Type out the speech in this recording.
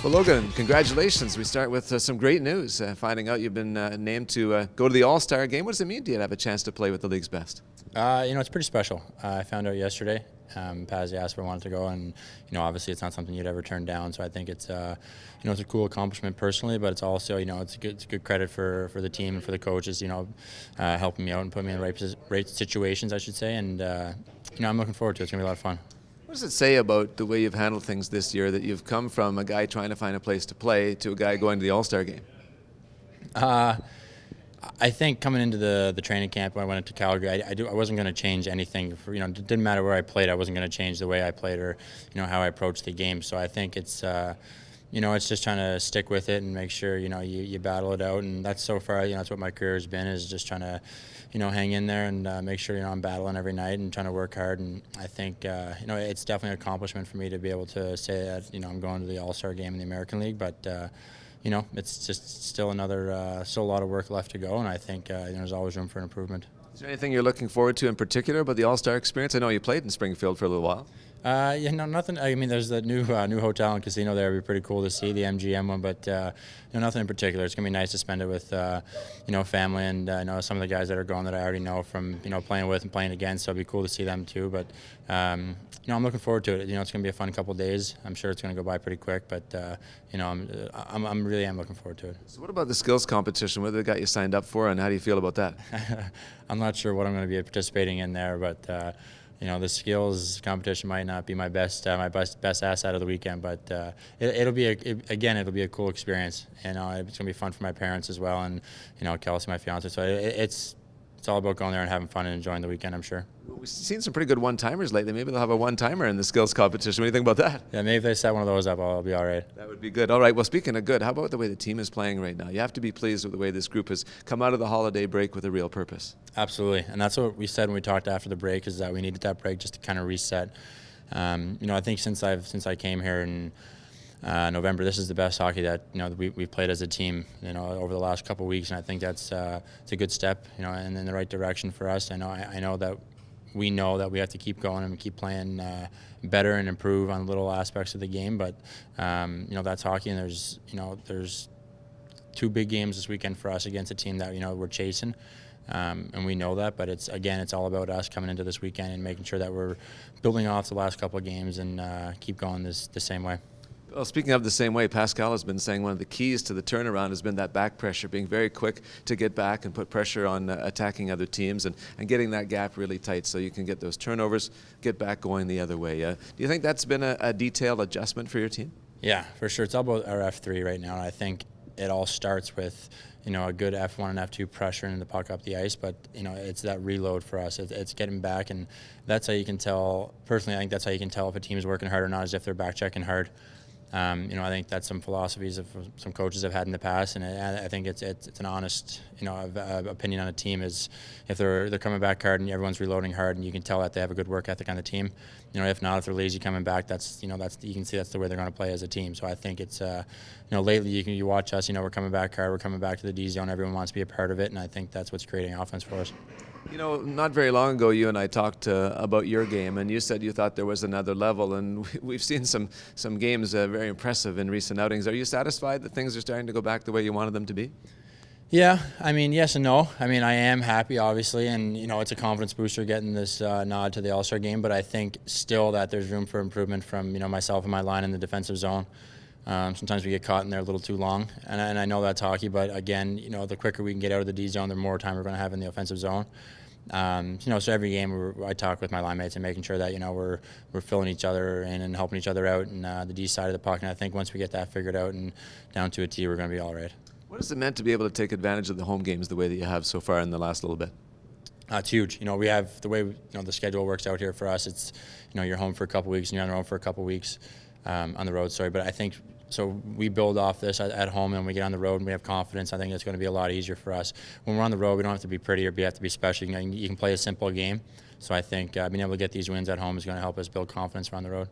Well, Logan, congratulations. We start with some great news, finding out you've been named to go to the All-Star game. What does it mean to you to have a chance to play with the league's best? It's pretty special. I found out yesterday. Pazzi asked if I wanted to go, and obviously it's not something you'd ever turn down. So I think it's it's a cool accomplishment personally, but it's also it's a good credit for the team and for the coaches. Helping me out and putting me in the right situations, I should say. And I'm looking forward to it. It's gonna be a lot of fun. What does it say about the way you've handled things this year that you've come from a guy trying to find a place to play to a guy going to the All-Star game? I think coming into the training camp when I went into Calgary, I wasn't going to change anything. It didn't matter where I played. I wasn't going to change the way I played or how I approached the game. So I think it's it's just trying to stick with it and make sure you battle it out. And that's so far that's what my career has been, is just trying to hang in there and make sure I'm battling every night and trying to work hard. And I think it's definitely an accomplishment for me to be able to say that I'm going to the All-Star game in the American League, but. It's just still a lot of work left to go, and I think there's always room for an improvement. Is there anything you're looking forward to in particular about the All-Star experience? I know you played in Springfield for a little while. Nothing. I mean, there's the new hotel and casino there. It'd be pretty cool to see, the MGM one, but nothing in particular. It's gonna be nice to spend it with family, and I know some of the guys that are going that I already know from playing with and playing against. So it'd be cool to see them too. But I'm looking forward to it. It's gonna be a fun couple of days. I'm sure it's gonna go by pretty quick, but I'm really looking forward to it. So what about the skills competition? What they got you signed up for, and how do you feel about that? I'm not sure what I'm going to be participating in there, but the skills competition might not be my best asset of the weekend, but it'll be a cool experience, and it's going to be fun for my parents as well, and Kelsey, my fiance. So it's all about going there and having fun and enjoying the weekend, I'm sure. We've seen some pretty good one-timers lately. Maybe they'll have a one-timer in the skills competition. What do you think about that? Yeah, maybe if they set one of those up, I'll be all right. That would be good. All right, well, speaking of good, how about the way the team is playing right now? You have to be pleased with the way this group has come out of the holiday break with a real purpose. Absolutely, and that's what we said when we talked after the break, is that we needed that break just to kind of reset. I think since I came here in November, this is the best hockey that we've played as a team over the last couple of weeks, and I think that's it's a good step and in the right direction for us. I know that we have to keep going and keep playing better and improve on little aspects of the game, but that's hockey, and there's two big games this weekend for us against a team that we're chasing. And we know that, but it's all about us coming into this weekend and making sure that we're building off the last couple of games and keep going the same way. Well, speaking of the same way, Pascal has been saying one of the keys to the turnaround has been that back pressure, being very quick to get back and put pressure on attacking other teams and getting that gap really tight so you can get those turnovers, get back going the other way. Do you think that's been a detailed adjustment for your team? Yeah, for sure. It's all about our F3 right now, and I think it all starts with a good F1 and F2 pressure and the puck up the ice, but it's that reload for us. It's getting back, and that's how you can tell. Personally, I think that's how you can tell if a team is working hard or not, is if they're back checking hard. I think that's some philosophies of some coaches have had in the past, and I think it's an honest opinion on a team, is if they're coming back hard and everyone's reloading hard, and you can tell that they have a good work ethic on the team. If not, if they're lazy coming back, that's you can see that's the way they're going to play as a team. So I think it's lately you watch us, we're coming back hard, we're coming back to the D zone, everyone wants to be a part of it, and I think that's what's creating offense for us. Not very long ago, you and I talked about your game, and you said you thought there was another level, and we've seen some games very impressive in recent outings. Are you satisfied that things are starting to go back the way you wanted them to be? Yeah, yes and no. I am happy, obviously, and it's a confidence booster getting this nod to the All-Star game, but I think still that there's room for improvement from myself and my line in the defensive zone. Sometimes we get caught in there a little too long, and I know that's hockey, but again, the quicker we can get out of the D zone, the more time we're going to have in the offensive zone. So every game I talk with my line mates and making sure that we're filling each other in and helping each other out in the D side of the puck, and I think once we get that figured out and down to a T, we're going to be all right. What has it meant to be able to take advantage of the home games the way that you have so far in the last little bit? It's huge. We have the way the schedule works out here for us. It's you're home for a couple weeks and you're on the road for a couple weeks on the road. Sorry, but I think. So we build off this at home, and we get on the road and we have confidence. I think it's going to be a lot easier for us. When we're on the road, we don't have to be pretty or have to be special. You can play a simple game. So I think being able to get these wins at home is going to help us build confidence around the road.